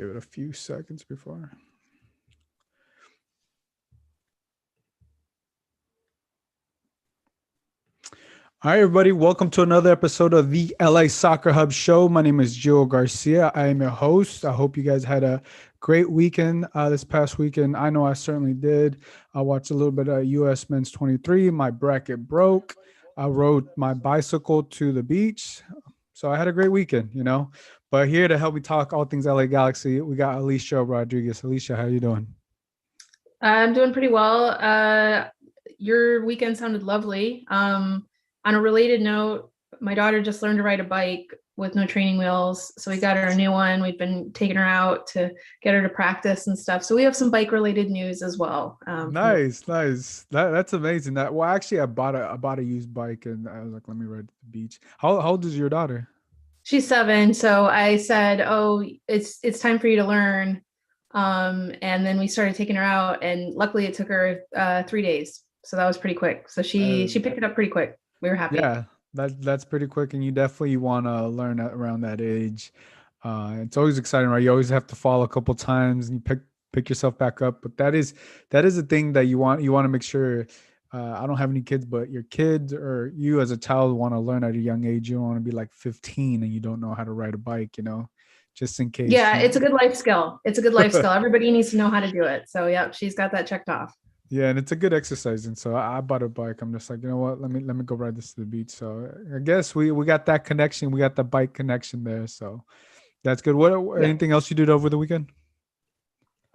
Give it a few seconds before. All right, everybody. Welcome to another episode of the LA Soccer Hub Show. My name is Gio Garcia. I am your host. I hope you guys had a great weekend this past weekend. I know I certainly did. I watched a little bit of US Men's 23. My bracket broke. I rode my bicycle to the beach. So I had a great weekend, But here to help me talk all things LA Galaxy, we got Alicia Rodriguez. Alicia, how you doing? I'm doing pretty well. Your weekend sounded lovely. On a related note, my daughter just learned to ride a bike with no training wheels. So we got her a new one. We've been taking her out to get her to practice and stuff. So we have some bike related news as well. Nice. That's amazing. Actually, I bought a used bike and I was like, let me ride to the beach. How old is your daughter? She's 7. So I said, oh, it's time for you to learn. And then we started taking her out, and luckily it took her 3 days. So that was pretty quick. So she picked it up pretty quick. We were happy. Yeah, that's pretty quick, and you definitely want to learn around that age. It's always exciting, right? You always have to fall a couple times and you pick yourself back up. But that is a thing that you want to make sure. I don't have any kids, but your kids or you as a child want to learn at a young age. You don't want to be like 15 and you don't know how to ride a bike, just in case. Yeah, it's a good life skill. It's a good life skill. Everybody needs to know how to do it. So yeah, she's got that checked off. Yeah, and it's a good exercise. And so I bought a bike. I'm just like, you know what? Let me go ride this to the beach. So I guess we got that connection. We got the bike connection there. So that's good. Anything else you did over the weekend?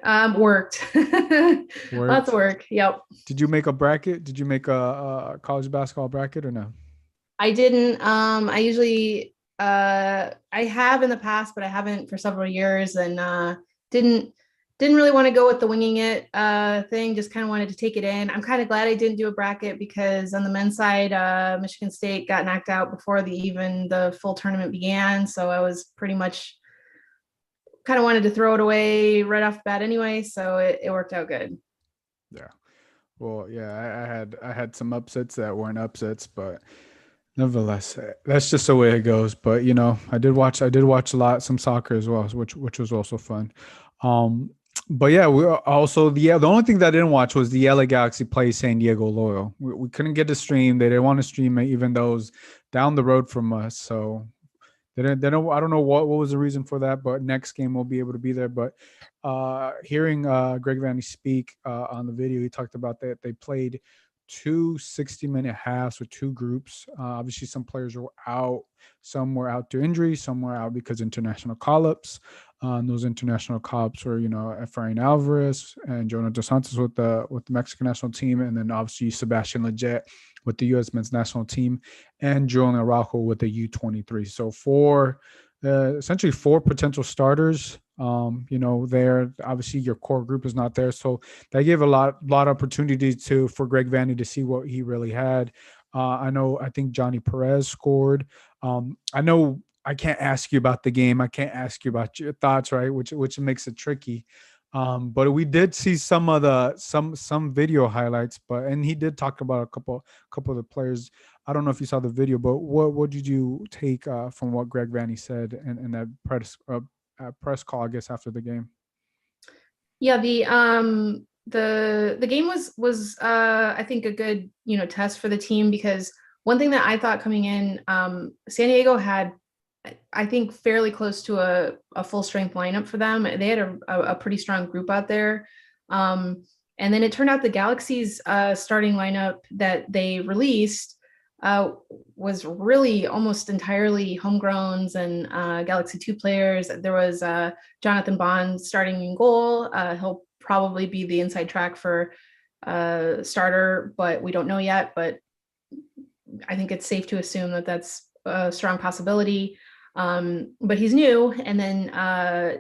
Worked. Lots of work. Yep. Did you make a bracket? Did you make a college basketball bracket or no? I didn't. I usually I have in the past, but I haven't for several years, and didn't really want to go with the winging it thing. Just kind of wanted to take it in. I'm kind of glad I didn't do a bracket because on the men's side, Michigan State got knocked out before the full tournament began. So I was pretty much kind of wanted to throw it away right off the bat anyway. So it worked out good. Yeah. Well, yeah, I had some upsets that weren't upsets, but nevertheless, that's just the way it goes. But I did watch some soccer as well, which was also fun. But yeah, we also the only thing that I didn't watch was the LA Galaxy play San Diego Loyal. We couldn't get to stream. They didn't want to stream it, even though it was down the road from us. So they don't. I don't know what was the reason for that, but next game we'll be able to be there. But hearing Greg Vanney speak on the video, he talked about that they played 2 60-minute halves with two groups. Obviously, some players were out. Some were out due injury. Some were out because international call-ups. And those international call-ups were, Efrain Alvarez and Jonah Dos Santos with the Mexican national team, and then obviously Sebastian Lejet with the U.S. men's national team, and Julian Araujo with the U23. So essentially four potential starters. There obviously your core group is not there, so that gave a lot of opportunity for Greg Vanney to see what he really had. I think Johnny Perez scored. I know I can't ask you about the game. I can't ask you about your thoughts, right? Which makes it tricky. But we did see some video highlights, and he did talk about a couple of the players. I don't know if you saw the video, but what did you take from what Greg Vanney said in that press call, I guess, after the game? Yeah, the game was I think a good test for the team, because one thing that I thought coming in, San Diego had, I think, fairly close to a full strength lineup for them. They had a pretty strong group out there. And then it turned out the Galaxy's starting lineup that they released was really almost entirely homegrowns and Galaxy 2 players. There was Jonathan Bond starting in goal. He'll probably be the inside track for starter, but we don't know yet. But I think it's safe to assume that that's a strong possibility. But he's new. And then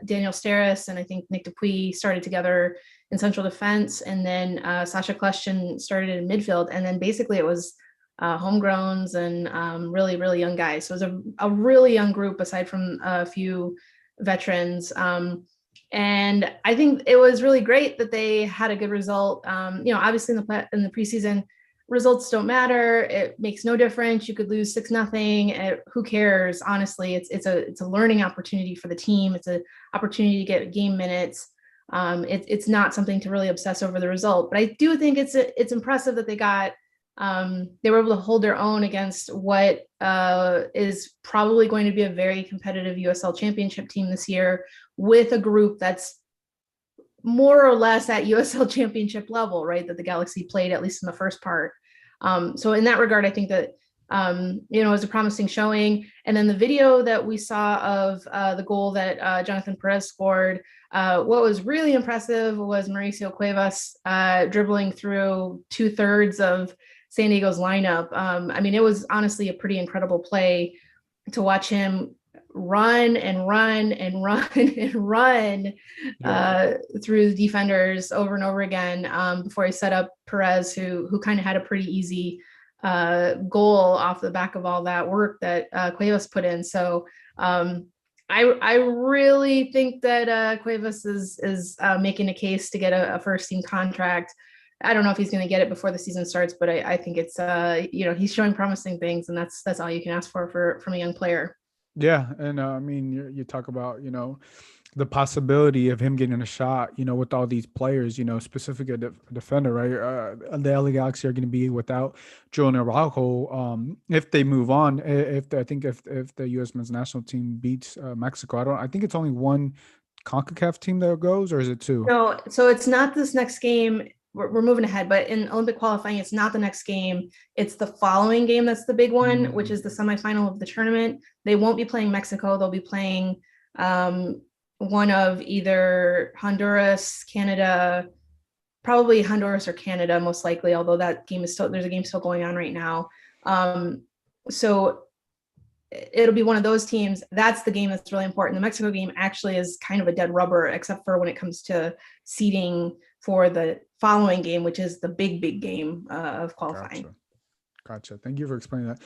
Daniel Steres and I think Nick Dupuis started together in central defense. And then Sasha Kleshchin started in midfield. And then basically it was homegrowns and really, really young guys. So it was a really young group aside from a few veterans. And I think it was really great that they had a good result. Obviously in the preseason, results don't matter. It makes no difference. You could lose 6-0. Who cares? Honestly, it's a learning opportunity for the team. It's an opportunity to get game minutes. It's not something to really obsess over the result, but I do think it's impressive that they were able to hold their own against what is probably going to be a very competitive USL Championship team this year, with a group that's more or less at USL Championship level, right? That the Galaxy played, at least in the first part. So in that regard, I think that it was a promising showing. And then the video that we saw of the goal that Jonathan Perez scored, what was really impressive was Mauricio Cuevas dribbling through 2/3 of San Diego's lineup. I mean, it was honestly a pretty incredible play to watch him run and run and run and run through the defenders over and over again before he set up Perez, who kind of had a pretty easy goal off the back of all that work that Cuevas put in. So I really think that Cuevas is making a case to get a first team contract. I don't know if he's going to get it before the season starts, but I think it's he's showing promising things, and that's all you can ask for from a young player. Yeah, and I mean, you talk about the possibility of him getting a shot, with all these players, specific a defender, right? The LA Galaxy are going to be without Julian Araujo. If they move on, if the U.S. men's national team beats Mexico, I think it's only one CONCACAF team that goes, or is it two? No, so it's not this next game. We're moving ahead, but in Olympic qualifying, it's not the next game. It's the following game that's the big one, which is the semifinal of the tournament. They won't be playing Mexico. They'll be playing one of either Honduras, Canada, probably Honduras or Canada, most likely, although that game is there's a game still going on right now. So it'll be one of those teams. That's the game that's really important. The Mexico game actually is kind of a dead rubber, except for when it comes to seeding for the following game, which is the big game of qualifying. Gotcha. Thank you for explaining that.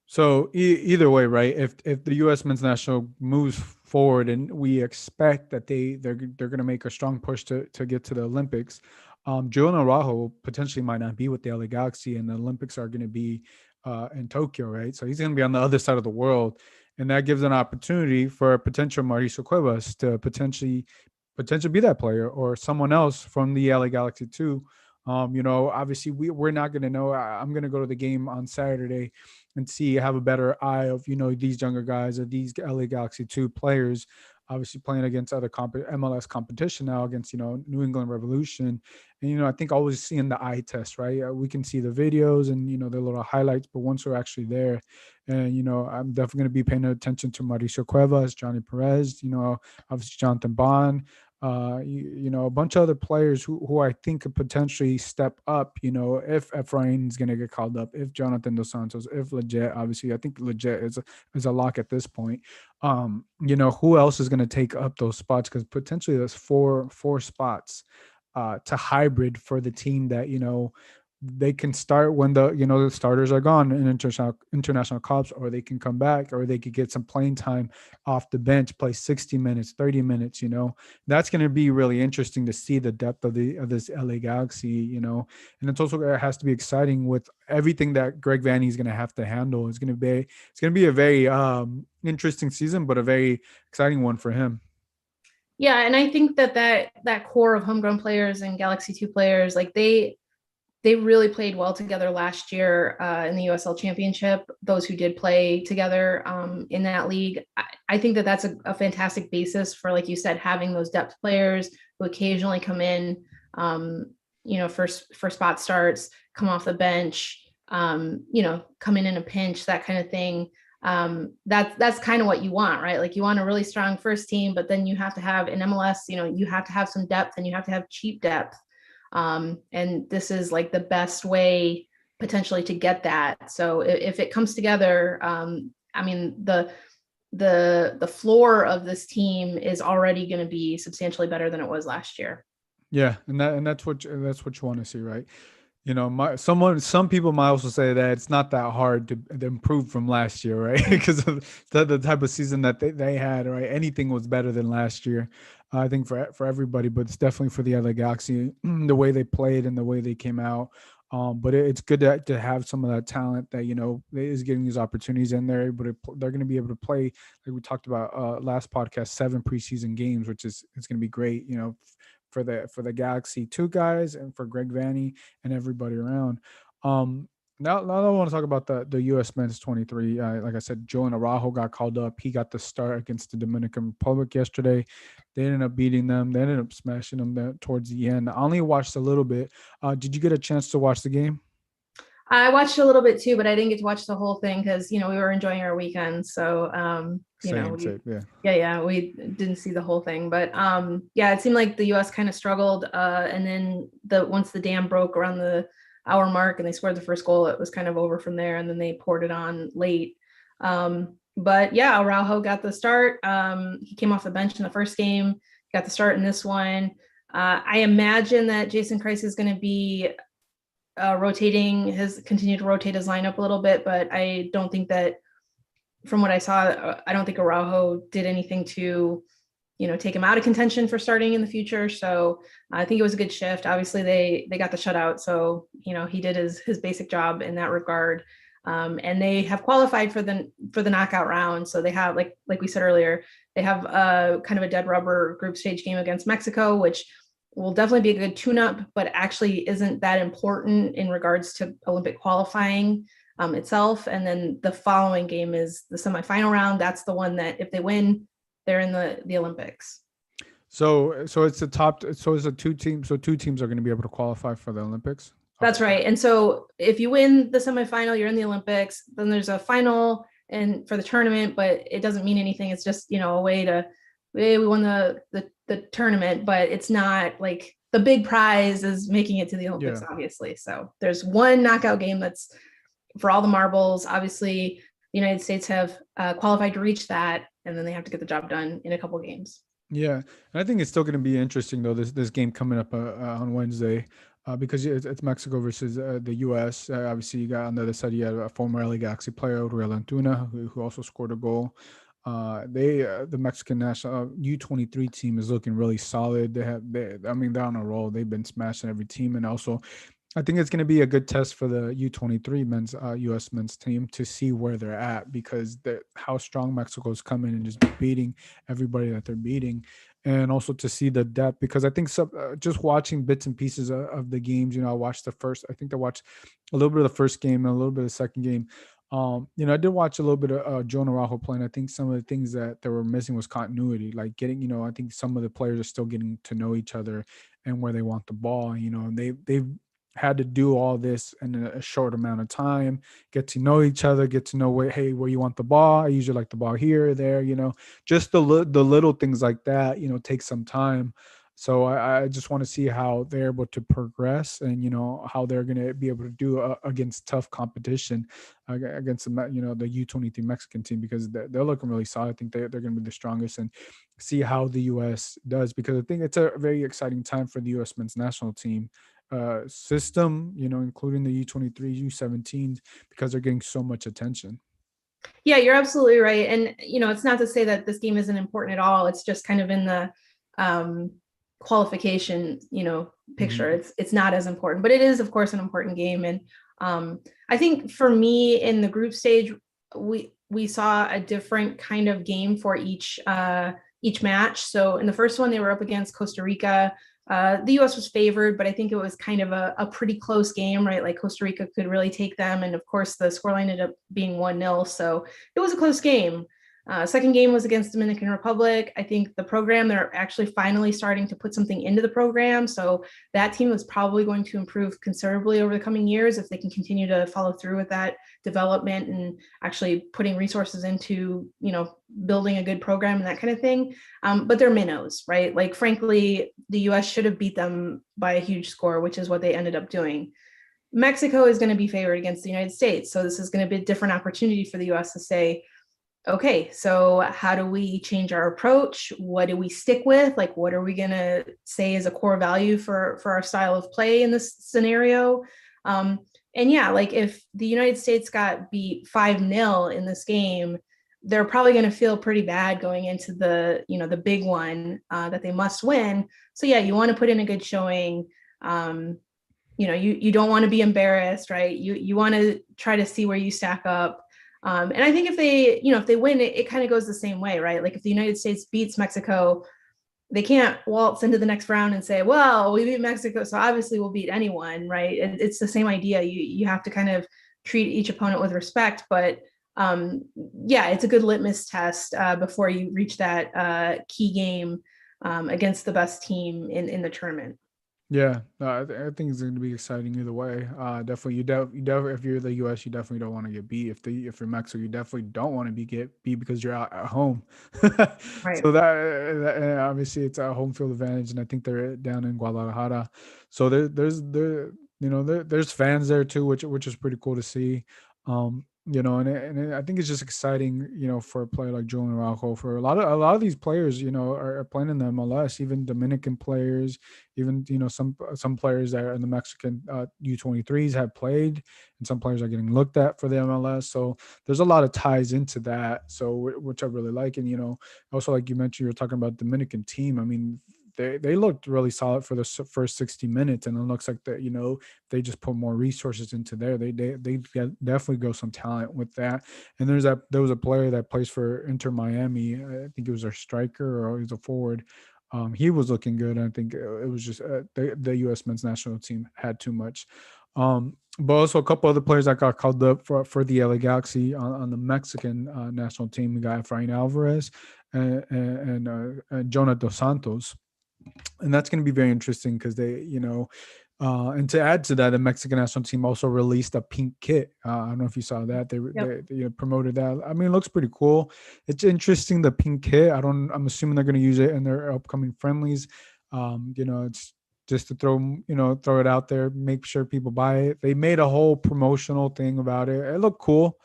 So either way, right? If the U.S. men's national moves forward, and we expect that they're going to make a strong push to get to the Olympics, Julian Araujo potentially might not be with the LA Galaxy, and the Olympics are going to be in Tokyo, right? So he's going to be on the other side of the world, and that gives an opportunity for potential Mauricio Cuevas to potentially be that player, or someone else from the LA Galaxy too. Obviously we're not going to know. I'm going to go to the game on Saturday and have a better eye of, these younger guys, or these LA Galaxy 2 players, obviously playing against other MLS competition now, against, New England Revolution. And, I think always seeing the eye test, right? We can see the videos and, the little highlights, but once we're actually there, and, I'm definitely going to be paying attention to Mauricio Cuevas, Johnny Perez, obviously Jonathan Bond, a bunch of other players who I think could potentially step up, if Efrain's going to get called up, if Jonathan Dos Santos, if Lejet, obviously, I think Lejet is a lock at this point. Who else is going to take up those spots? Because potentially there's four spots to hybrid for the team that, they can start when the starters are gone in international cups, or they can come back, or they could get some playing time off the bench, play 60 minutes, 30 minutes. That's going to be really interesting to see the depth of this LA Galaxy. And it's also, it has to be exciting with everything that Greg Vanney is going to have to handle. It's going to be a very interesting season, but a very exciting one for him. Yeah, and I think that core of homegrown players and Galaxy 2 players, like they really played well together last year in the USL Championship. Those who did play together in that league, I think that that's a fantastic basis for, like you said, having those depth players who occasionally come in, for spot starts, come off the bench, come in a pinch, that kind of thing. That's kind of what you want, right? Like, you want a really strong first team, but then you have to have in MLS, you have to have some depth, and you have to have cheap depth. And this is like the best way potentially to get that. So if it comes together, I mean, the floor of this team is already going to be substantially better than it was last year. Yeah, and that's what you want to see, right? Some people might also say that it's not that hard to improve from last year, right? Because of the type of season that they had, right? Anything was better than last year, I think, for everybody, but it's definitely for the LA Galaxy, the way they played and the way they came out. But it's good to have some of that talent that is getting these opportunities, and they're going to be able to play like we talked about last podcast, 7 preseason games, which is it's going to be great. For the Galaxy 2 guys and for Greg Vanny and everybody around. Um, now I want to talk about the U.S. men's 23. Like I said, Joe Araujo got called up. He got the start against the Dominican Republic yesterday. They ended up beating them. They ended up smashing them towards the end. I only watched a little bit. Did you get a chance to watch the game? I watched a little bit too, but I didn't get to watch the whole thing because we were enjoying our weekend. So Same, we same, yeah. we didn't see the whole thing. But yeah, it seemed like the US kind of struggled. And then once the dam broke around the hour mark and they scored the first goal, it was kind of over from there. And then they poured it on late. But yeah, Araujo got the start. He came off the bench in the first game, got the start in this one. I imagine that Jason Kreis is going to be continued to rotate his lineup a little bit, but I don't think that from what I saw, I don't think Araujo did anything to, take him out of contention for starting in the future. So I think it was a good shift. Obviously they got the shutout. So, he did his basic job in that regard. And they have qualified for the knockout round. So they have, like we said earlier, they have a kind of a dead rubber group stage game against Mexico, which will definitely be a good tune-up, but actually isn't that important in regards to Olympic qualifying itself. And then the following game is the semifinal round. That's the one that if they win, they're in the Olympics. So it's the top. So it's a 2 teams. So 2 teams are going to be able to qualify for the Olympics. That's right. And so if you win the semifinal, you're in the Olympics. Then there's a final and for the tournament, but it doesn't mean anything. It's just a way to, hey, we won the tournament, but it's not like the big prize is making it to the Olympics, obviously. So there's one knockout game that's for all the marbles. Obviously, the United States have qualified to reach that, and then they have to get the job done in a couple games. Yeah, and I think it's still going to be interesting though. This game coming up on Wednesday, because it's Mexico versus the U.S. Obviously, you got on the other side you have a former LA Galaxy player, Uriel Antuna, who also scored a goal. The Mexican national U23 team is looking really solid. I mean, they're on a roll. They've been smashing every team, and also I think it's going to be a good test for the U23 men's U.S. men's team to see where they're at, because how strong Mexico's coming and just beating everybody that they're beating, and also to see the depth. Because I think just watching bits and pieces of the games, I watched the first. I think I watched a little bit of the first game and a little bit of the second game. I did watch a little bit of Joe Araujo playing. I think some of the things that they were missing was continuity, like getting, I think some of the players are still getting to know each other and where they want the ball. And they've had to do all this in a short amount of time, get to know each other, get to know where you want the ball. I usually like the ball here or there, just the little things like that, take some time. So I just want to see how they're able to progress, and how they're going to be able to do against tough competition against the U23 Mexican team, because they're looking really solid. I think they're going to be the strongest, and see how the U.S. does, because I think it's a very exciting time for the U.S. men's national team system, including the U23, U17s, because they're getting so much attention. Yeah, you're absolutely right. And, it's not to say that this game isn't important at all. It's just kind of in the qualification, picture. Mm-hmm. It's not as important, but it is, of course, an important game. And I think for me in the group stage, we saw a different kind of game for each match. So in the first one, they were up against Costa Rica. The U.S. was favored, but I think it was kind of a pretty close game, right? Like Costa Rica could really take them. And of course, the scoreline ended up being 1-0. So it was a close game. Second game was against Dominican Republic. I think the program, they're actually finally starting to put something into the program. So that team is probably going to improve considerably over the coming years if they can continue to follow through with that development and actually putting resources into, building a good program and that kind of thing. But they're minnows, right? Like, frankly, the U.S. should have beat them by a huge score, which is what they ended up doing. Mexico is going to be favored against the United States. So this is going to be a different opportunity for the U.S. to say, okay, so how do we change our approach? What do we stick with? Like, what are we going to say is a core value for our style of play in this scenario? And yeah, like if the United States got beat 5-0 in this game, they're probably going to feel pretty bad going into the big one that they must win. So yeah, you want to put in a good showing. you don't want to be embarrassed, right? You want to try to see where you stack up. And I think if they win, it kind of goes the same way, right? Like if the United States beats Mexico, they can't waltz into the next round and say, well, we beat Mexico, so obviously we'll beat anyone, right? It's the same idea. You have to kind of treat each opponent with respect, but um, yeah, it's a good litmus test before you reach that key game against the best team in the tournament. Yeah, I think it's going to be exciting either way. Definitely, if you're the U.S., you definitely don't want to get beat. If you're Mexico, you definitely don't want to be get beat because you're out at home. Right. So that obviously it's a home field advantage, and I think they're down in Guadalajara. So there's fans there too, which is pretty cool to see. I think it's just exciting, for a player like Julian Araujo. For a lot of these players, are playing in the MLS, even Dominican players, even some players that are in the Mexican U23s have played, and some players are getting looked at for the MLS. So there's a lot of ties into that. So which I really like, and also like you mentioned, you were talking about Dominican team. I mean, they looked really solid for the first 60 minutes, and it looks like that they just put more resources into there. They definitely go some talent with that. And there was a player that plays for Inter Miami. I think it was their striker or he's a forward. He was looking good. I think it was just the U.S. men's national team had too much. But also a couple other players that got called up for the LA Galaxy on the Mexican national team. We got Efrain Alvarez and Jonah Dos Santos, and that's going to be very interesting because and to add to that, the Mexican national team also released a pink kit. I don't know if you saw that. Yep. They promoted that. I mean, it looks pretty cool. It's interesting, the pink kit. I'm assuming they're going to use it in their upcoming friendlies. It's just to throw it out there, make sure people buy it. They made a whole promotional thing about it. It looked cool.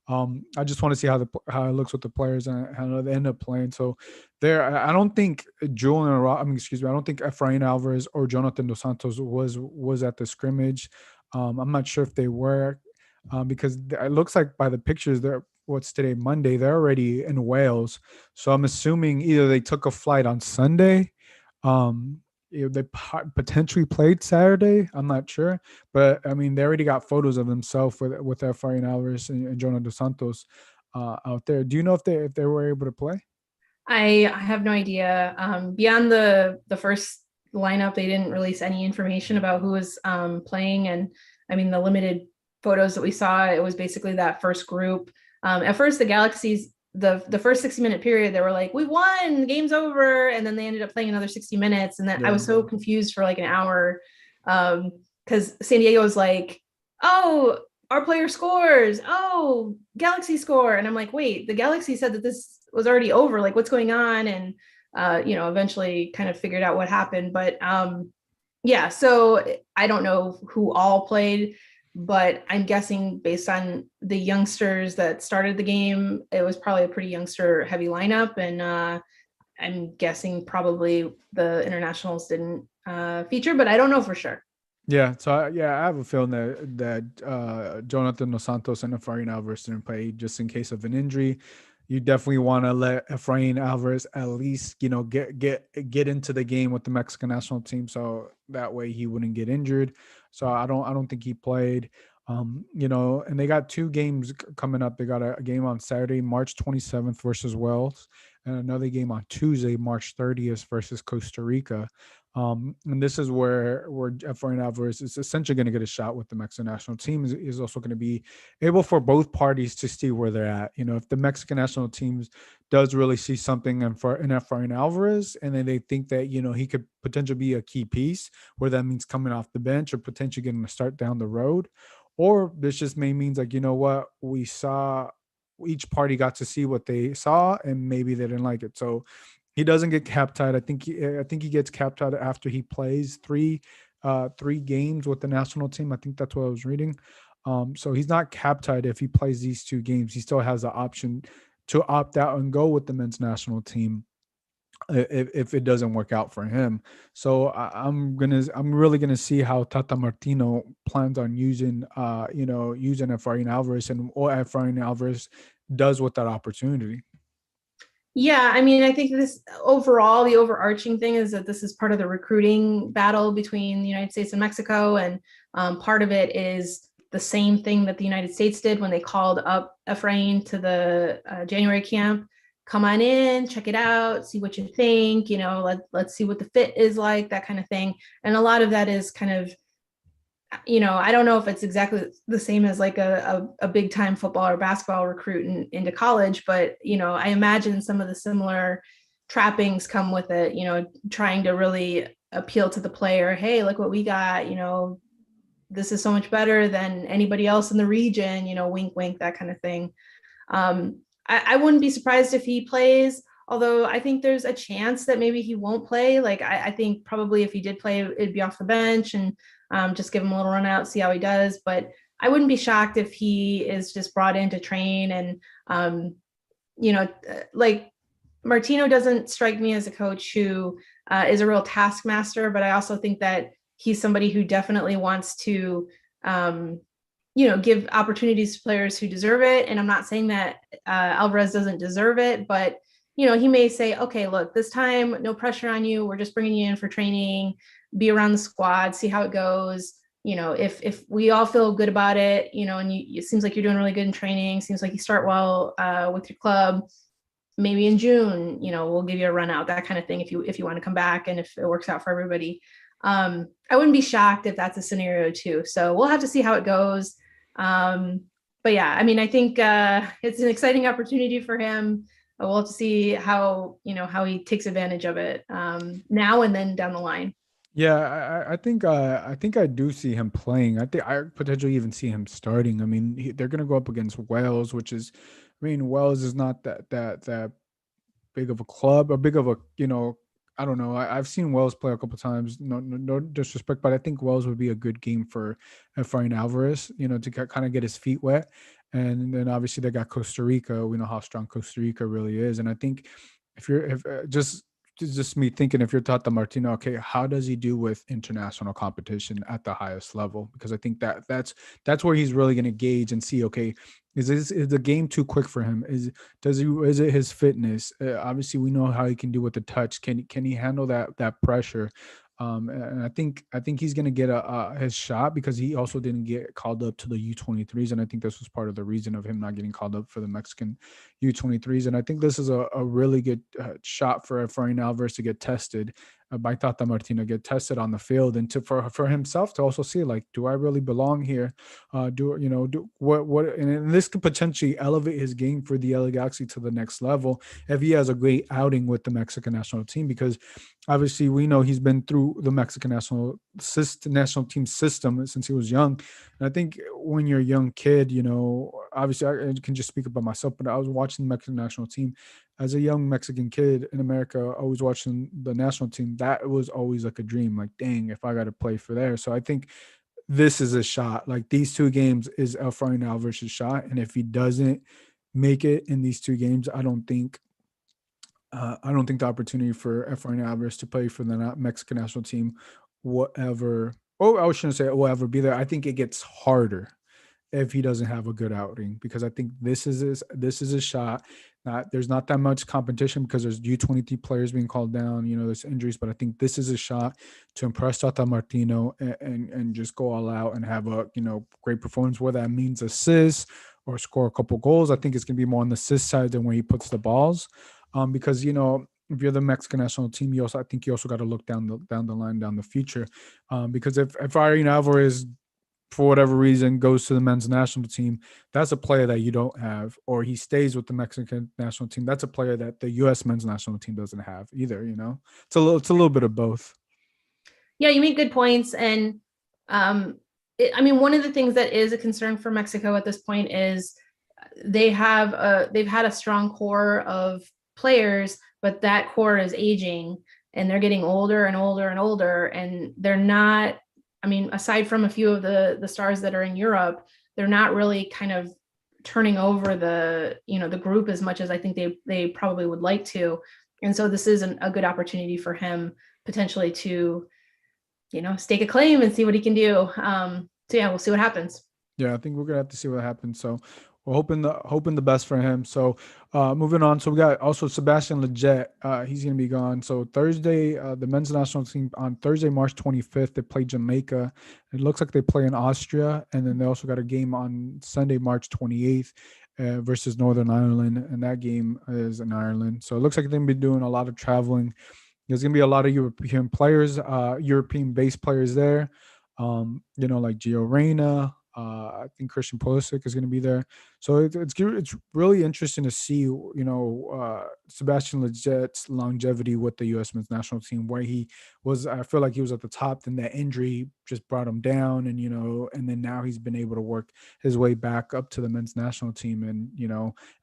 I just want to see how it looks with the players and how they end up playing. So I don't think excuse me, I don't think Efrain Alvarez or Jonathan Dos Santos was at the scrimmage. I'm not sure if they were, because it looks like by the pictures, what's today, Monday, they're already in Wales. So I'm assuming either they took a flight on Sunday, um, they potentially played Saturday. I'm not sure, but I mean, they already got photos of themselves with Efrain Alvarez and Jonah Dos Santos out there. Do you know if they were able to play? I have no idea. Beyond the first lineup, they didn't release any information about who was playing, and I mean the limited photos that we saw, it was basically that first group. At first, the Galaxies, the first 60-minute period, they were like, "We won, game's over," and then they ended up playing another 60 minutes, and then I Yeah. was so confused for like an hour because San Diego was like, "Oh, our player scores. Oh, Galaxy score." And I'm like, wait, the Galaxy said that this was already over. Like, what's going on? And, eventually kind of figured out what happened. But yeah, so I don't know who all played, but I'm guessing based on the youngsters that started the game, it was probably a pretty youngster heavy lineup. And I'm guessing probably the internationals didn't feature, but I don't know for sure. Yeah, so I have a feeling that Jonathan Dos Santos and Efrain Alvarez didn't play just in case of an injury. You definitely want to let Efrain Alvarez at least get into the game with the Mexican national team, so that way he wouldn't get injured. So I don't think he played. And they got two games coming up. They got a game on Saturday, March 27th versus Wales, and another game on Tuesday, March 30th versus Costa Rica. And this is where Efrain Alvarez is essentially going to get a shot with the Mexican national team. Is also going to be able for both parties to see where they're at. If the Mexican national teams does really see something in Efrain Alvarez, and then they think that he could potentially be a key piece, where that means coming off the bench or potentially getting a start down the road, or this just may means like what we saw. Each party got to see what they saw, and maybe they didn't like it. So he doesn't get cap tied. I think he gets cap tied after he plays three games with the national team. I think that's what I was reading. So he's not cap tied if he plays these two games. He still has the option to opt out and go with the men's national team if it doesn't work out for him. So I'm really gonna see how Tata Martino plans on using Efrain Alvarez and what Efrain Alvarez does with that opportunity. Yeah, I mean, I think this overall, the overarching thing is that this is part of the recruiting battle between the United States and Mexico. And Part of it is the same thing that the United States did when they called up Efrain to the January camp. Come on in, check it out, see what you think. Let's see what the fit is like, that kind of thing. And a lot of that is kind of, I don't know if it's exactly the same as like a big time football or basketball recruit into college, but I imagine some of the similar trappings come with it, trying to really appeal to the player. Hey, look what we got, this is so much better than anybody else in the region, wink, wink, that kind of thing. I wouldn't be surprised if he plays, although I think there's a chance that maybe he won't play. Like, I think probably if he did play, it'd be off the bench and just give him a little run out, see how he does. But I wouldn't be shocked if he is just brought in to train. And, like Martino doesn't strike me as a coach who is a real taskmaster, but I also think that he's somebody who definitely wants to, give opportunities to players who deserve it. And I'm not saying that Alvarez doesn't deserve it, but he may say, okay, look, this time, no pressure on you. We're just bringing you in for training, be around the squad, see how it goes. If we all feel good about it, and it seems like you're doing really good in training, seems like you start well with your club, maybe in June, we'll give you a run out, that kind of thing, if you want to come back and if it works out for everybody. I wouldn't be shocked if that's a scenario too. So we'll have to see how it goes. But yeah, I mean, I think it's an exciting opportunity for him. We'll have to see how he takes advantage of it now and then down the line. Yeah, I think I do see him playing. I think I potentially even see him starting. I mean, they're going to go up against Wales, which is, I mean, Wales is not that big of a club or big of a, I don't know. I've seen Wells play a couple times. No disrespect, but I think Wells would be a good game for Efrain Alvarez, to kind of get his feet wet. And then obviously they got Costa Rica. We know how strong Costa Rica really is. And I think if just me thinking, if you're Tata Martino, okay, how does he do with international competition at the highest level? Because I think that's where he's really going to gauge and see, okay, is the game too quick for him? Is it his fitness? Obviously, we know how he can do with the touch. Can he handle that pressure? And I think he's gonna get his shot because he also didn't get called up to the U23s, and I think this was part of the reason of him not getting called up for the Mexican U23s. And I think this is a really good shot for Efrain Alvarez to get tested by Tata Martino, get tested on the field, and for himself to also see, like, do I really belong here? Do what? And this could potentially elevate his game for the LA Galaxy to the next level if he has a great outing with the Mexican national team, because obviously we know he's been through the Mexican national team system since he was young. And I think when you're a young kid, obviously I can just speak about myself, but I was watching the Mexican national team as a young Mexican kid in America. I was watching the national team. That was always like a dream, like, dang, if I got to play for there. So I think this is a shot. Like, these two games is Efrain Alvarez's shot. And if he doesn't make it in these two games, I don't think the opportunity for Efrain Alvarez to play for the Mexican national team will ever. Oh, I shouldn't say it will ever be there. I think it gets harder if he doesn't have a good outing, because I think this is a shot. There's not that much competition because there's U23 players being called down. There's injuries, but I think this is a shot to impress Tata Martino and just go all out and have a great performance. Whether that means assists or score a couple goals, I think it's gonna be more on the assist side than when he puts the balls. Because if you're the Mexican national team, I think you also got to look down the line, down the future, because if Irene Alvarez, for whatever reason, goes to the men's national team, that's a player that you don't have, or he stays with the Mexican national team, that's a player that the U.S. men's national team doesn't have either. It's a little bit of both. Yeah, you make good points. And I mean, one of the things that is a concern for Mexico at this point is they've had a strong core of players, but that core is aging and they're getting older and older and older. And they're not, I mean, aside from a few of the stars that are in Europe, they're not really kind of turning over the group as much as I think they probably would like to. And so this is a good opportunity for him potentially to, stake a claim and see what he can do. So yeah, we'll see what happens. Yeah, I think we're gonna have to see what happens. So we're hoping the best for him. So moving on. So we got also Sebastian Lejet. He's gonna be gone. So Thursday, the men's national team on Thursday, March 25th, they play Jamaica. It looks like they play in Austria, and then they also got a game on Sunday, March 28th. Versus Northern Ireland, and that game is in Ireland. So it looks like they're gonna be doing a lot of traveling. There's gonna be a lot of European players, European-based players there. Like Gio Reyna. I think Christian Pulisic is going to be there. So it's really interesting to see, Sebastian Leget's longevity with the U.S. men's national team, where he was. I feel like he was at the top, then that injury just brought him down, and then now he's been able to work his way back up to the men's national team, and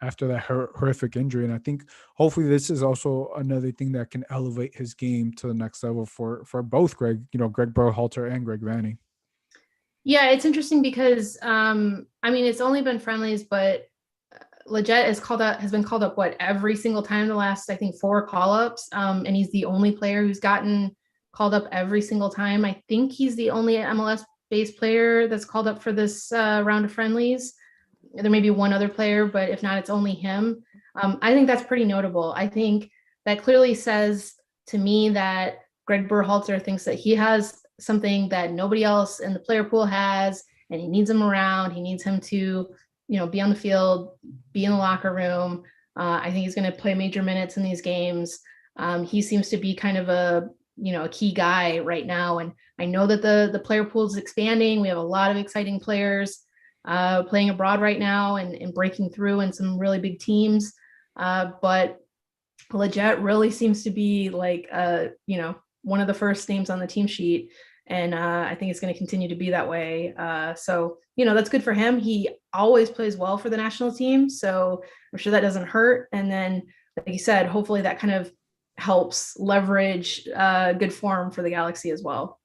after that horrific injury, and I think hopefully this is also another thing that can elevate his game to the next level for both Greg Berhalter and Greg Vanny. Yeah, it's interesting because I mean it's only been friendlies, but Lejet has been called up what every single time the last I think four call ups, and he's the only player who's gotten called up every single time. I think he's the only MLS based player that's called up for this round of friendlies. There may be one other player, but if not, it's only him. I think that's pretty notable. I think that clearly says to me that Greg Berhalter thinks that he has something that nobody else in the player pool has, and he needs him around. He needs him to, be on the field, be in the locker room. I think he's going to play major minutes in these games. He seems to be kind of a key guy right now, and I know that the player pool is expanding. We have a lot of exciting players playing abroad right now and breaking through in some really big teams. But Lejet really seems to be like, one of the first names on the team sheet. And I think it's going to continue to be that way. So, that's good for him. He always plays well for the national team. So I'm sure that doesn't hurt. And then, like you said, hopefully that kind of helps leverage good form for the Galaxy as well.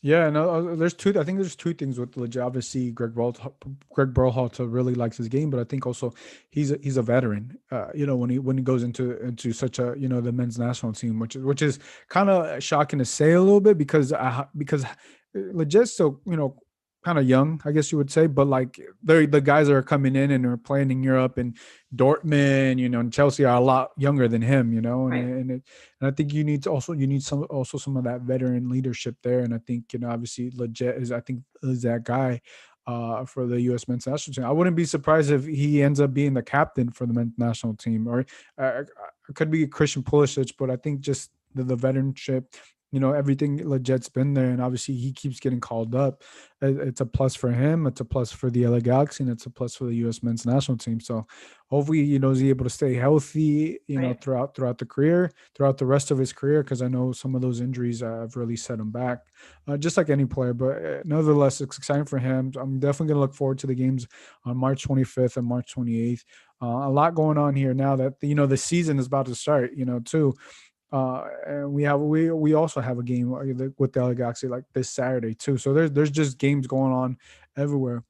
Yeah, no, there's two. I think there's two things with Legit. Obviously, Greg Berhalter really likes his game, but I think also he's a veteran. When he goes into such a the men's national team, which is kind of shocking to say a little bit because Legit's still kind of young, I guess you would say, but like they're the guys that are coming in and are playing in Europe and Dortmund, and Chelsea are a lot younger than him, Right. and I think you need some of that veteran leadership there. And I think, obviously Legit is that guy for the U.S. men's national team. I wouldn't be surprised if he ends up being the captain for the men's national team, or it could be Christian Pulisic, but I think just the veteranship, everything Leget's been there, and obviously he keeps getting called up. It's a plus for him. It's a plus for the LA Galaxy, and it's a plus for the U.S. men's national team. So hopefully, is he able to stay healthy, Right. throughout the career, throughout the rest of his career, because I know some of those injuries have really set him back, just like any player. But nevertheless, it's exciting for him. I'm definitely going to look forward to the games on March 25th and March 28th. A lot going on here now that the season is about to start. Too. And we also have a game with the LA Galaxy like this Saturday too. So there's just games going on everywhere.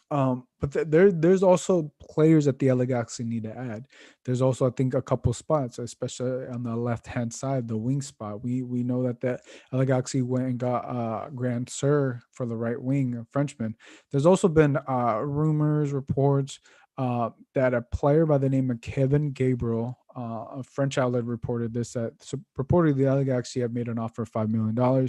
But there's also players that the LA Galaxy need to add. There's also, I think, a couple spots, especially on the left hand side, the wing spot. We know that the LA Galaxy went and got Grand Sir for the right wing, a Frenchman. There's also been rumors, reports that a player by the name of Kevin Gabriel, a French outlet, reported this, that reportedly the LA Galaxy have made an offer of $5 million.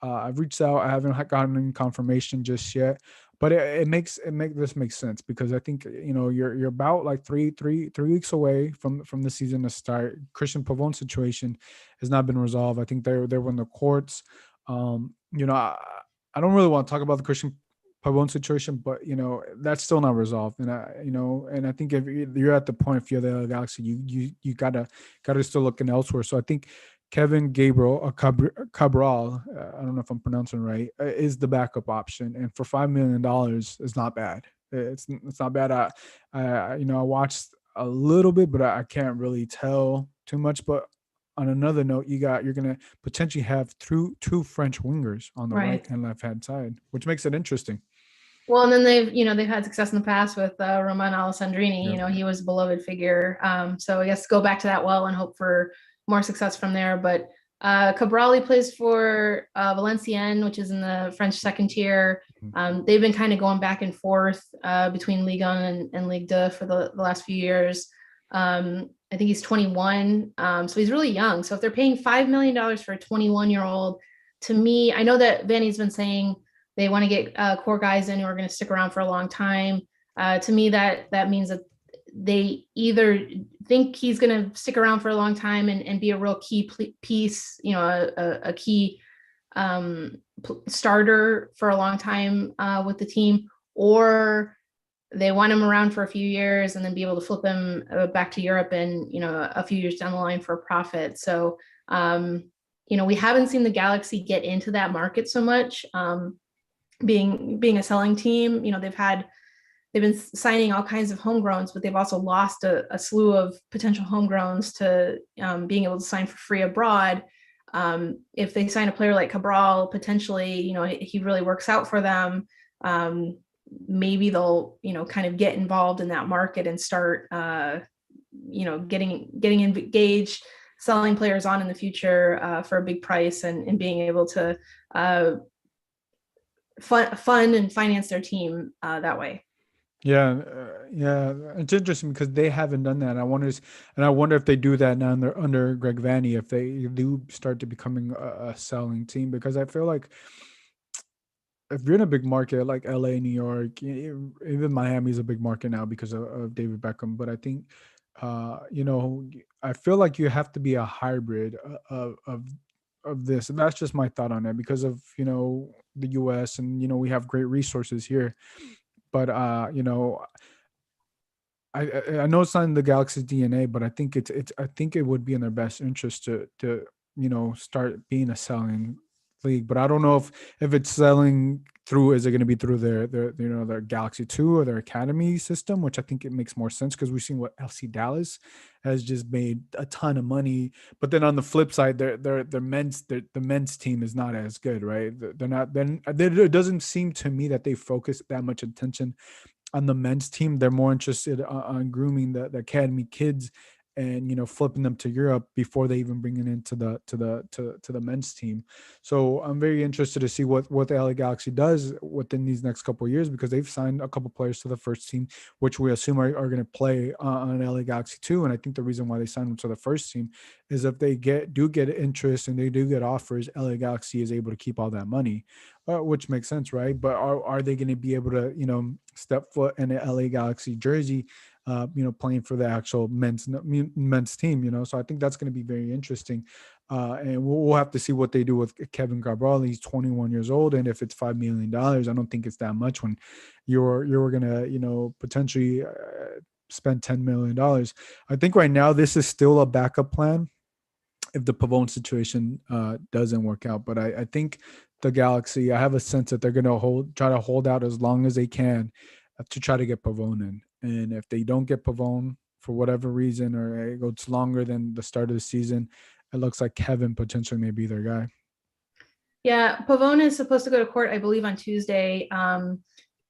I've reached out. I haven't gotten any confirmation just yet, but this makes sense because I think you're about like three weeks away from the season to start. Christian Pavon's situation has not been resolved. I think they're in the courts. I don't really want to talk about the Christian Pavon situation, but that's still not resolved. And and I think if you're at the point, if you're the Galaxy, you gotta still looking elsewhere. So I think Kevin Gabriel, Cabral, I don't know if I'm pronouncing it right, is the backup option, and for $5 million is not bad. It's not bad. I watched a little bit, but I can't really tell too much. But on another note, you're gonna potentially have two French wingers on the right Right. and left hand side, which makes it interesting. Well, and then they've had success in the past with Roman Alessandrini. Yeah. He was a beloved figure. So I guess go back to that well and hope for more success from there. But Cabral plays for Valenciennes, which is in the French second tier. They've been kind of going back and forth between Ligue 1 and Ligue 2 for the last few years. I think he's 21, so he's really young. So if they're paying $5 million for a 21-year-old, to me, I know that Vanny's been saying they want to get core guys in who are going to stick around for a long time. To me, that means that they either think he's going to stick around for a long time and be a real key piece, a key starter for a long time with the team, or they want him around for a few years and then be able to flip him back to Europe and, a few years down the line for a profit. So, we haven't seen the Galaxy get into that market so much. Being a selling team, they've been signing all kinds of homegrowns, but they've also lost a slew of potential homegrowns to being able to sign for free abroad. If they sign a player like Cabral, potentially, he really works out for them. Maybe they'll, kind of get involved in that market and start, getting engaged, selling players on in the future for a big price and being able to fund and finance their team that way. Yeah, yeah, it's interesting because they haven't done that. I wonder if they do that now under Greg Vanney, if they do start to becoming a selling team. Because I feel like if you're in a big market like LA, New York, even Miami is a big market now because of David Beckham. But I think, I feel like you have to be a hybrid of this, and that's just my thought on it because of the U.S. and we have great resources here, but I know it's not in the Galaxy's DNA, but I think I think it would be in their best interest to start being a selling league. But I don't know if it's selling through, is it going to be through their Galaxy 2 or their academy system, which I think it makes more sense because we've seen what FC Dallas has just made a ton of money. But then on the flip side, the men's team is not as good, right? They're not. Then it doesn't seem to me that they focus that much attention on the men's team. They're more interested on grooming the academy kids and flipping them to Europe before they even bring it into the men's team. So I'm very interested to see what the LA Galaxy does within these next couple of years, because they've signed a couple players to the first team, which we assume are going to play on LA Galaxy too. And I think the reason why they signed them to the first team is if they do get interest and they do get offers, LA Galaxy is able to keep all that money, which makes sense, right? But are they going to be able to step foot in an LA Galaxy jersey, playing for the actual men's team, so I think that's going to be very interesting. And we'll have to see what they do with Kevin Cabral. He's 21 years old, and if it's $5 million, I don't think it's that much when you're going to, potentially spend $10 million. I think right now this is still a backup plan if the Pavone situation doesn't work out. But I think the Galaxy, I have a sense that they're going to try to hold out as long as they can to try to get Pavone in. And if they don't get Pavone for whatever reason, or it goes longer than the start of the season, it looks like Kevin potentially may be their guy. Yeah, Pavone is supposed to go to court, I believe, on Tuesday and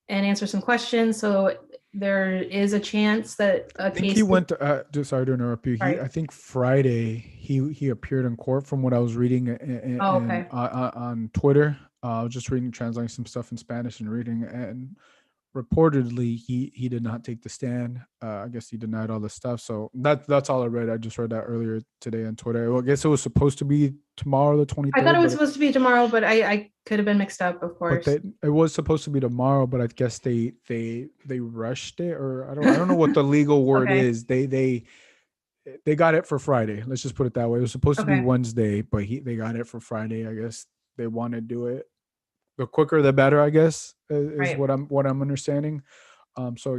answer some questions. So there is a chance that a I think case. he went to, sorry to interrupt you. I think Friday he appeared in court from what I was reading Okay. on Twitter. I was just translating some stuff in Spanish and reading, and reportedly he did not take the stand. I guess he denied all the stuff. So that's all I read. I just read that earlier today on Twitter. Well, I guess it was supposed to be tomorrow, the 23rd. I thought it was supposed to be tomorrow, but I could have been mixed up, of course. But it was supposed to be tomorrow, but I guess they rushed it, or I don't know what the legal word Okay. is. They got it for Friday. Let's just put it that way. It was supposed to be Wednesday, but they got it for Friday. I guess they want to do it the quicker the better, I guess, is what I'm understanding. So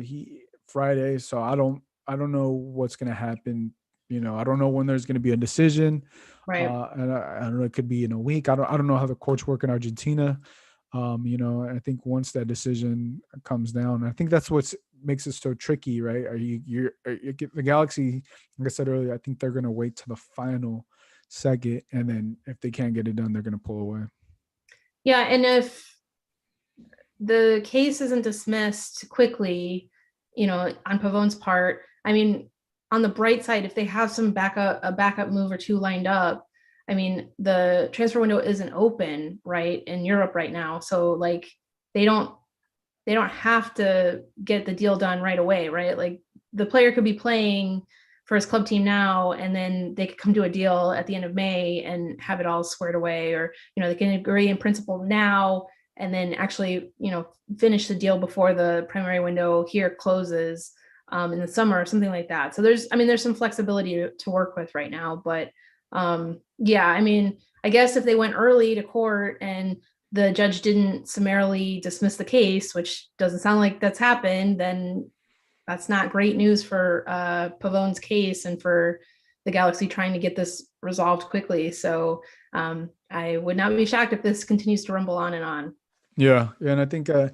Friday. So I don't know what's gonna happen. I don't know when there's gonna be a decision. Right. And I don't know. It could be in a week. I don't know how the courts work in Argentina. I think once that decision comes down, I think that's what makes it so tricky, right? The Galaxy, like I said earlier, I think they're gonna wait to the final second, and then if they can't get it done, they're gonna pull away. Yeah, and if the case isn't dismissed quickly, on Pavone's part, I mean, on the bright side, if they have a backup move or two lined up, I mean, the transfer window isn't open, right, in Europe right now. So like they don't they don't have to get the deal done right away, right? Like the player could be playing for his club team now, and then they could come to a deal at the end of May and have it all squared away, or they can agree in principle now, and then actually finish the deal before the primary window here closes in the summer or something like that. So there's some flexibility to work with right now, but yeah, I mean, I guess if they went early to court and the judge didn't summarily dismiss the case, which doesn't sound like that's happened, then that's not great news for Pavone's case and for the Galaxy trying to get this resolved quickly. So I would not be shocked if this continues to rumble on and on. Yeah, yeah, and I think if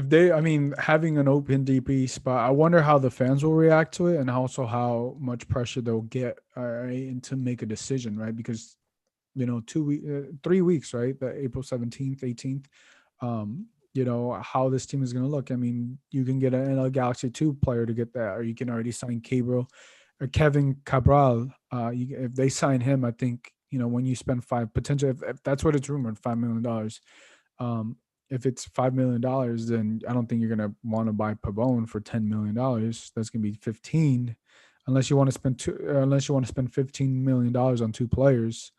they, I mean, having an open DP spot, I wonder how the fans will react to it, and also how much pressure they'll get to make a decision, right? Because 3 weeks, right? The April 17th, 18th. How this team is going to look. I mean, you can get an NL Galaxy 2 player to get that, or you can already sign Gabriel or Kevin Cabral. If they sign him, I think, when you spend if that's what it's rumored, $5 million. Um, if it's $5 million, then I don't think you're gonna want to buy Pavone for $10 million. That's gonna be 15, unless you want to spend $15 million on two players.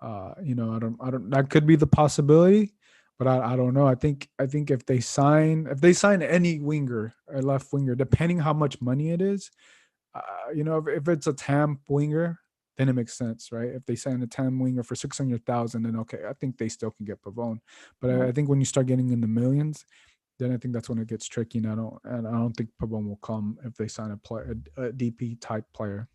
I don't. That could be the possibility, but I don't know. I think if they sign any winger or left winger, depending how much money it is, if it's a TAM winger, then it makes sense, right? If they sign a TAM winger for 600,000, then okay, I think they still can get Pavone. But I think when you start getting in the millions, then I think that's when it gets tricky. And I don't think Pavone will come if they sign a DP type player.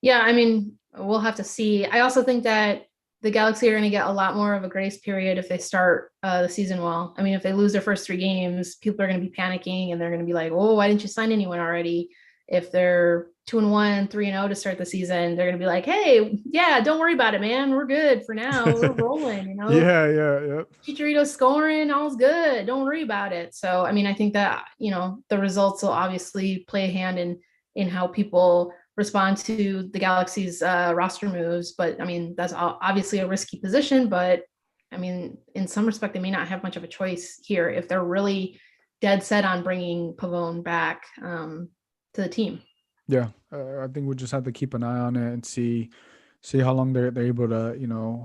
Yeah, I mean, we'll have to see. I also think that the Galaxy are going to get a lot more of a grace period if they start the season well. I mean, if they lose their first three games, people are going to be panicking and they're going to be like, "Oh, why didn't you sign anyone already?" If they're 2-1, 3-0 to start the season, they're going to be like, "Hey, yeah, don't worry about it, man. We're good for now. We're rolling. Yeah, yeah, yeah. Chicharito scoring, all's good. Don't worry about it." So, I mean, I think that the results will obviously play a hand in how people respond to the Galaxy's roster moves. But I mean, that's obviously a risky position. But I mean, in some respect, they may not have much of a choice here if they're really dead set on bringing Pavone back to the team. Yeah, I think we just have to keep an eye on it and see how long they're able to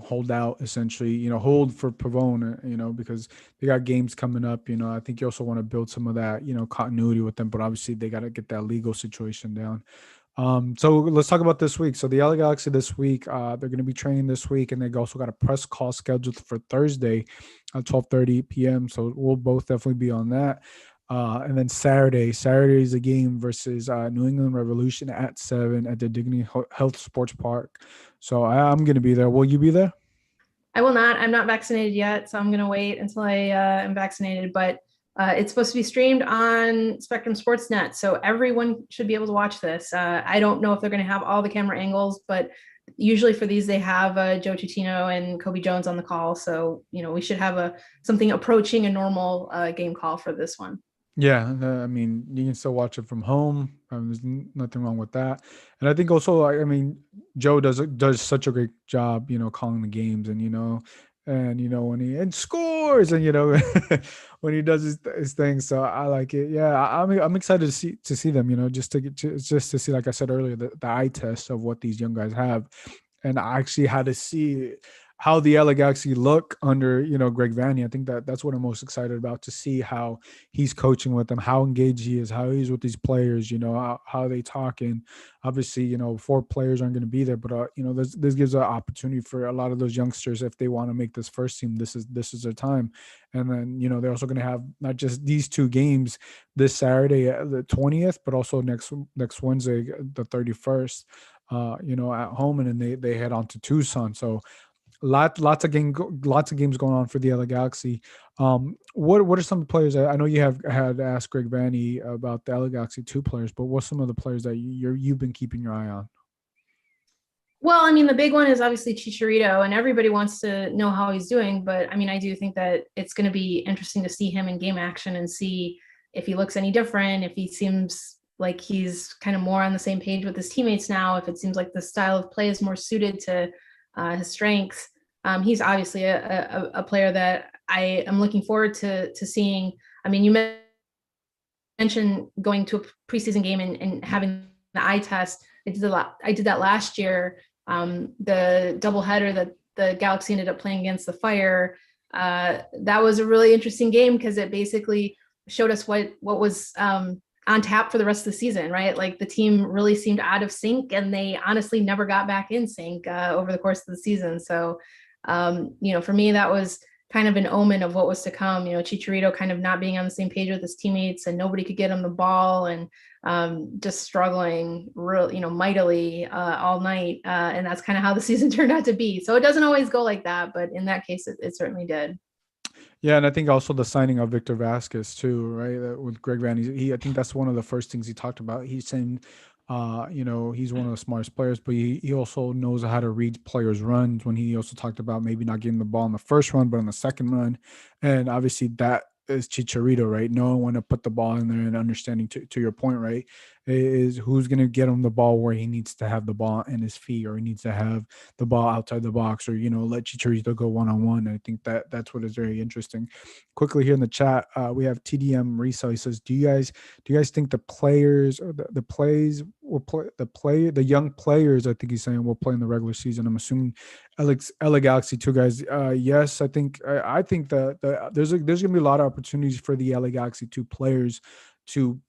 hold out, essentially, hold for Pavone, because they got games coming up. I think you also want to build some of that continuity with them, but obviously they got to get that legal situation down. So let's talk about this week. So the LA Galaxy this week, they're going to be training this week, and they also got a press call scheduled for Thursday at 12:30 p.m. So we'll both definitely be on that. And then Saturday is a game versus New England Revolution at 7 at the Dignity Health Sports Park. So I'm going to be there. Will you be there? I will not. I'm not vaccinated yet, so I'm going to wait until I am vaccinated. But it's supposed to be streamed on Spectrum Sportsnet, so everyone should be able to watch this. I don't know if they're going to have all the camera angles, but usually for these they have Joe Tutino and Kobe Jones on the call, so we should have something approaching a normal game call for this one. Yeah, I mean, you can still watch it from home. There's nothing wrong with that. And I think also, I mean, Joe does such a great job, calling the games, and when he scores, and when he does his thing. So I like it. Yeah, I'm excited to see them. Just to see, like I said earlier, the eye test of what these young guys have, and I actually had to see how the LA Galaxy look under Greg Vanney. I think that's what I'm most excited about, to see how he's coaching with them, how engaged he is, how he's with these players, how they talk. And obviously, four players aren't going to be there, but this gives an opportunity for a lot of those youngsters, if they want to make this first team. This is their time. And then they're also going to have not just these two games this Saturday, the 20th, but also next Wednesday, the 31st. At home, and then they head on to Tucson. So lots of games going on for the LA Galaxy. What are some of the players? I know you have had asked Greg Vanney about the LA Galaxy 2 players, but what's some of the players that you've been keeping your eye on? Well, I mean, the big one is obviously Chicharito, and everybody wants to know how he's doing. But I mean, I do think that it's going to be interesting to see him in game action and see if he looks any different, if he seems like he's kind of more on the same page with his teammates now, if it seems like the style of play is more suited to his strengths. He's obviously a player that I am looking forward to seeing. I mean, you mentioned going to a preseason game and having the eye test. I did that last year. The doubleheader that the Galaxy ended up playing against the Fire. That was a really interesting game because it basically showed us what was on tap for the rest of the season, right? Like the team really seemed out of sync, and they honestly never got back in sync over the course of the season. So, for me, that was kind of an omen of what was to come. Chicharito kind of not being on the same page with his teammates, and nobody could get him the ball, and just struggling real, mightily all night. And that's kind of how the season turned out to be. So it doesn't always go like that, but in that case, it certainly did. Yeah, and I think also the signing of Victor Vasquez too, right? With Greg Van, I think that's one of the first things he talked about. He's saying, he's one of the smartest players, but he also knows how to read players' runs. When he also talked about maybe not getting the ball in the first run, but in the second run, and obviously that is Chicharito, right? Knowing when to put the ball in there and understanding to your point, right? Is who's going to get him the ball where he needs to have the ball in his feet, or he needs to have the ball outside the box, or let Chicharito go one on one. I think that's what is very interesting. Quickly here in the chat, we have TDM Riso. He says, "Do you guys think the players or the plays will play the young players? I think he's saying will play in the regular season. I'm assuming LA Galaxy two guys. Yes, I think that there's gonna be a lot of opportunities for the LA Galaxy two players to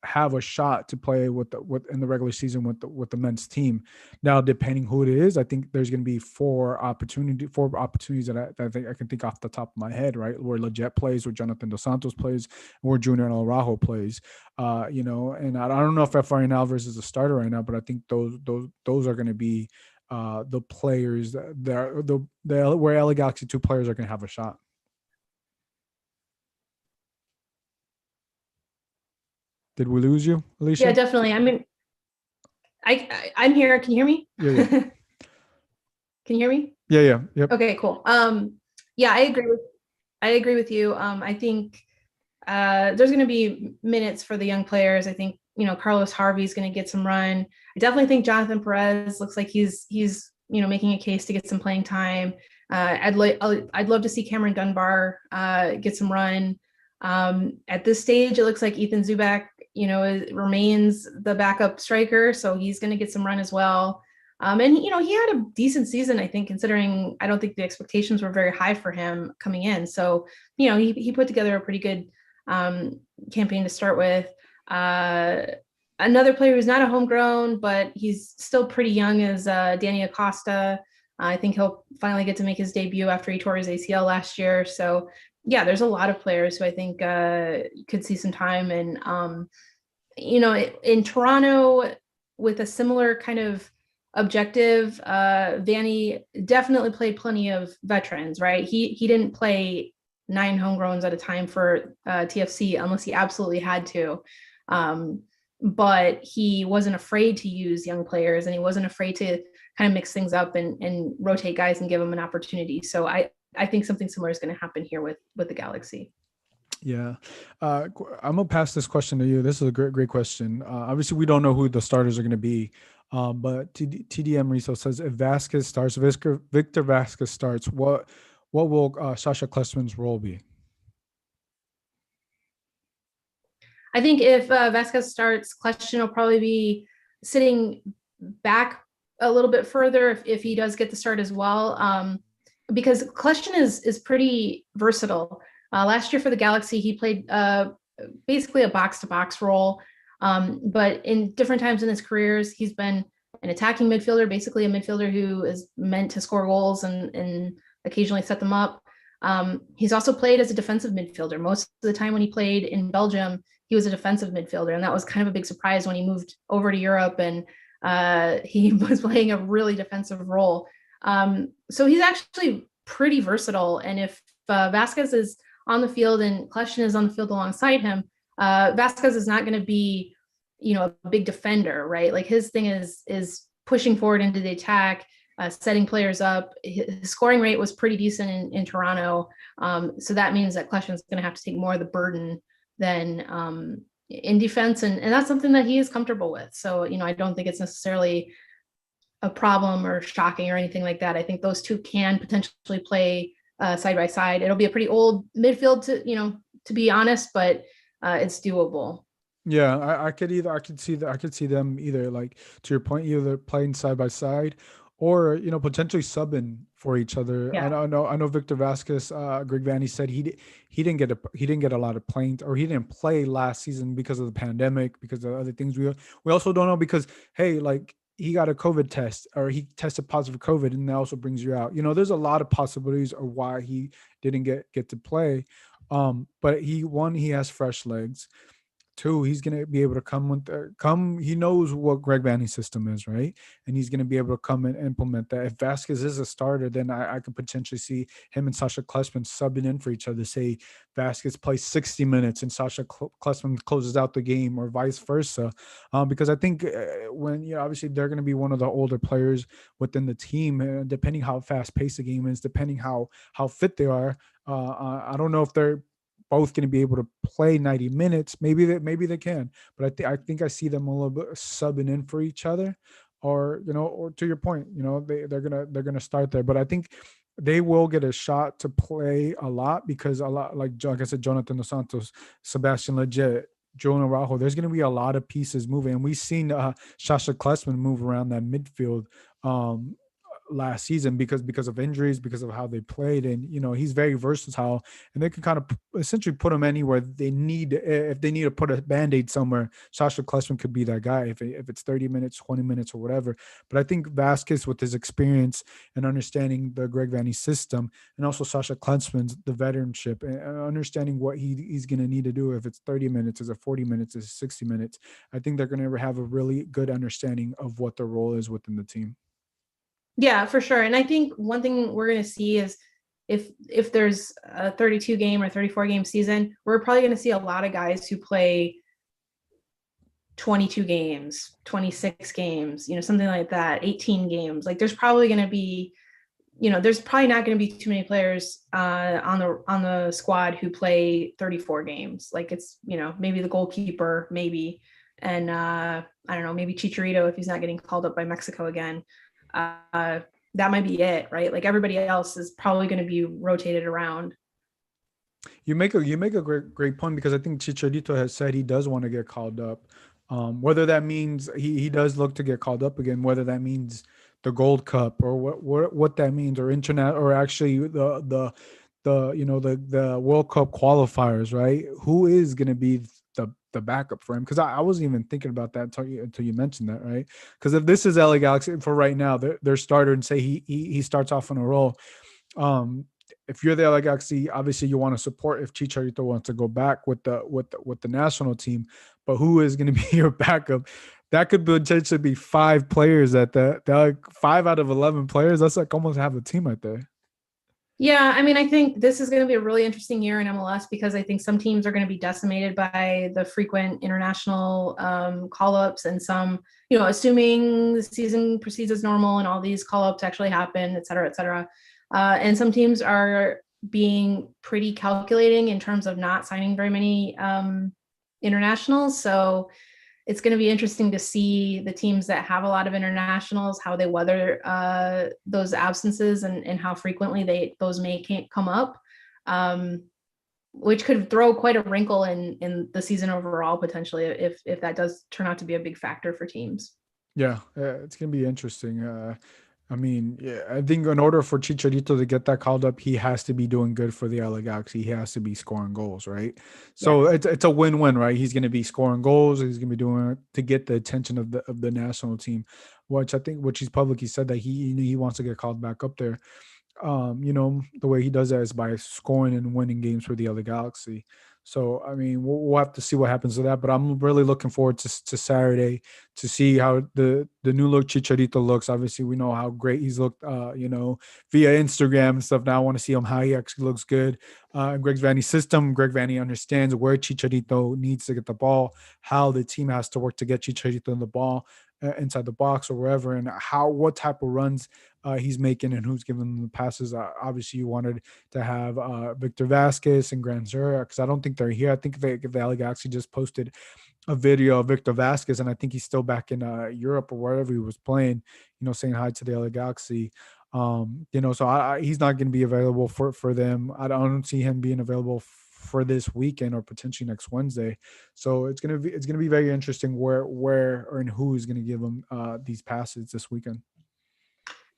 have a shot to play with in the regular season with the men's team. Now, depending who it is, I think there's going to be four opportunities that I think I can think off the top of my head, right? Where Lejet plays, where Jonathan Dos Santos plays, where Junior Araujo plays. And I don't know if Efrain Alvarez is a starter right now, but I think those are going to be the players where LA Galaxy two players are going to have a shot. Did we lose you, Alicia? Yeah, definitely. I mean, I'm here. Can you hear me? Yeah. Can you hear me? Yeah. Yep. Okay, cool. Yeah, I agree with you. I think there's going to be minutes for the young players. I think Carlos Harvey's going to get some run. I definitely think Jonathan Perez looks like he's making a case to get some playing time. I'd love to see Cameron Dunbar get some run. At this stage, it looks like Ethan Zubak remains the backup striker, so he's going to get some run as well. And he had a decent season, I think, considering I don't think the expectations were very high for him coming in. So he put together a pretty good campaign to start with. Another player who's not a homegrown, but he's still pretty young is Danny Acosta. I think he'll finally get to make his debut after he tore his ACL last year. So yeah, there's a lot of players who I think could see some time. And in Toronto, with a similar kind of objective, Vanny definitely played plenty of veterans, right? He didn't play 9 homegrowns at a time for TFC unless he absolutely had to. But he wasn't afraid to use young players, and he wasn't afraid to kind of mix things up and rotate guys and give them an opportunity. So I think something similar is going to happen here with the Galaxy. Yeah. I'm going to pass this question to you. This is a great question. Obviously, we don't know who the starters are going to be. But TDM Riso says, if Vasquez starts, Victor Vasquez starts, what will Sasha Klesman's role be? I think if Vasquez starts, Klesman will probably be sitting back a little bit further if he does get the start as well, because Klesman is pretty versatile. Last year for the Galaxy, he played basically a box-to-box role, but in different times in his careers, he's been an attacking midfielder, basically a midfielder who is meant to score goals and occasionally set them up. He's also played as a defensive midfielder. Most of the time when he played in Belgium, he was a defensive midfielder, and that was kind of a big surprise when he moved over to Europe and he was playing a really defensive role. So he's actually pretty versatile, and if Vasquez is on the field and Klesman is on the field alongside him, Vasquez is not going to be, a big defender, right? Like his thing is pushing forward into the attack, setting players up. His scoring rate was pretty decent in Toronto, so that means that Klesman's going to have to take more of the burden than in defense, and that's something that he is comfortable with. So I don't think it's necessarily a problem or shocking or anything like that. I think those two can potentially play side by side. It'll be a pretty old midfield to be honest, but it's doable. Yeah, I could see them either, like, to your point, either playing side by side, or potentially subbing for each other. Yeah. I know Victor Vasquez, Greg Vanny said he didn't get a lot of playing, or he didn't play last season because of the pandemic, because of other things. We also don't know because, hey, like, he got a COVID test, or he tested positive for COVID, and that also brings you out. There's a lot of possibilities of why he didn't get to play. But he has fresh legs. Two, he's going to be able to come. He knows what Greg Vanny's system is, right? And he's going to be able to come and implement that. If Vasquez is a starter, then I could potentially see him and Sasha Klesman subbing in for each other. Say Vasquez plays 60 minutes and Sasha Klesman closes out the game, or vice versa. Because I think when obviously they're going to be one of the older players within the team, depending how fast paced the game is, depending how fit they are. I don't know if they're both going to be able to play 90 minutes. Maybe they can, but I think I see them a little bit subbing in for each other, or to your point, they're gonna start there. But I think they will get a shot to play a lot, because a lot, like I said, Jonathan Dos Santos, Sebastian Lejet, Jonah Araujo, there's going to be a lot of pieces moving, and we've seen Sasha Klesman move around that midfield um, last season because of injuries, because of how they played. And he's very versatile, and they can kind of essentially put him anywhere they need. If they need to put a band-aid somewhere, Sasha Klesman could be that guy, if it's 30 minutes, 20 minutes, or whatever. But I think Vasquez, with his experience and understanding the Greg Vanny system, and also Sasha Klesman's the veteranship and understanding what he's going to need to do, if it's 30 minutes, is it 40 minutes, is it 60 minutes, I think they're going to have a really good understanding of what their role is within the team. Yeah, for sure. And I think one thing we're going to see is if there's a 32 game or 34 game season, we're probably going to see a lot of guys who play 22 games, 26 games, something like that, 18 games. Like there's probably going to be, there's probably not going to be too many players on the squad who play 34 games. Like it's, maybe the goalkeeper, maybe, and I don't know, maybe Chicharito if he's not getting called up by Mexico again. Uh, that might be it, right? Like everybody else is probably going to be rotated around. You make a great point, because I think Chicharito has said he does want to get called up. Whether that means he does look to get called up again, whether that means the Gold Cup, or what that means, or internet, or actually the World Cup qualifiers, right? Who is going to be the backup for him? Because I wasn't even thinking about that until you mentioned that, right? Because if this is LA Galaxy for right now, their starter, and say he starts off on a roll, um, if you're there, like, actually, obviously you want to support if Chicharito wants to go back with the national team, but who is going to be your backup? That could potentially be five players like 5 out of 11 players. That's like almost half a team right there. Yeah, I mean, I think this is going to be a really interesting year in MLS because I think some teams are going to be decimated by the frequent international call-ups, and some, assuming the season proceeds as normal and all these call-ups actually happen, et cetera, et cetera. And some teams are being pretty calculating in terms of not signing very many internationals. So it's going to be interesting to see the teams that have a lot of internationals, how they weather those absences, and how frequently those can't come up, which could throw quite a wrinkle in the season overall, potentially, if that does turn out to be a big factor for teams. Yeah, it's gonna be interesting. I mean, yeah, I think in order for Chicharito to get that called up, he has to be doing good for the LA Galaxy. He has to be scoring goals, right? So Yes. it's a win-win, right? He's going to be scoring goals. He's going to be doing it to get the attention of the national team, which he's publicly said that he wants to get called back up there. The way he does that is by scoring and winning games for the LA Galaxy. So, I mean, we'll have to see what happens to that. But I'm really looking forward to Saturday to see how the new look Chicharito looks. Obviously, we know how great he's looked, via Instagram and stuff. Now I want to see him how he actually looks good. Greg Vanny's system. Greg Vanny understands where Chicharito needs to get the ball, how the team has to work to get Chicharito in the ball inside the box or wherever, and what type of runs he's making and who's giving them the passes. Obviously, you wanted to have Victor Vasquez and Granzura, because I don't think they're here. I think the LA Galaxy just posted a video of Victor Vasquez, and I think he's still back in Europe or wherever he was playing, saying hi to the LA Galaxy. So he's not going to be available for them. I don't see him being available for this weekend or potentially next Wednesday. So it's gonna be very interesting where or and who is going to give him these passes this weekend.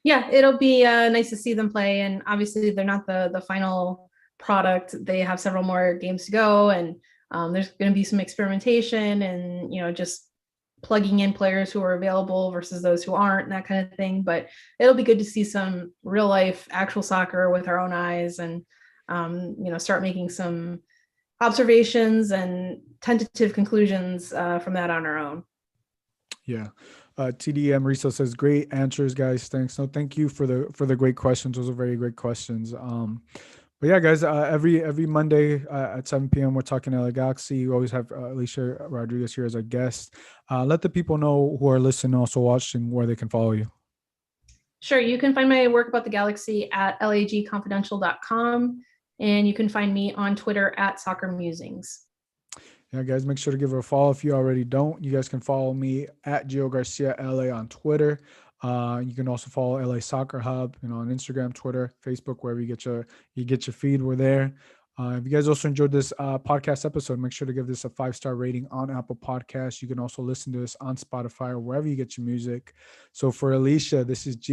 Yeah, it'll be nice to see them play. And obviously, they're not the final product. They have several more games to go, and there's going to be some experimentation and just plugging in players who are available versus those who aren't, and that kind of thing. But it'll be good to see some real life, actual soccer with our own eyes, and start making some observations and tentative conclusions from that on our own. Yeah. TDM Riso says great answers, guys. Thanks. No, thank you for the great questions. Those are very great questions. But yeah, guys, every Monday at 7 p.m. we're talking LA Galaxy. We always have Alicia Rodriguez here as a guest. Let the people know who are listening, also watching, where they can follow you. Sure, you can find my work about the Galaxy at lagconfidential.com, and you can find me on Twitter at Soccer Musings. Yeah, guys, make sure to give her a follow if you already don't. You guys can follow me at Gio Garcia LA on Twitter. You can also follow LA Soccer Hub, on Instagram, Twitter, Facebook, wherever you get your feed. We're there. If you guys also enjoyed this podcast episode, make sure to give this a 5-star rating on Apple Podcasts. You can also listen to this on Spotify or wherever you get your music. So for Alicia, this is Gio.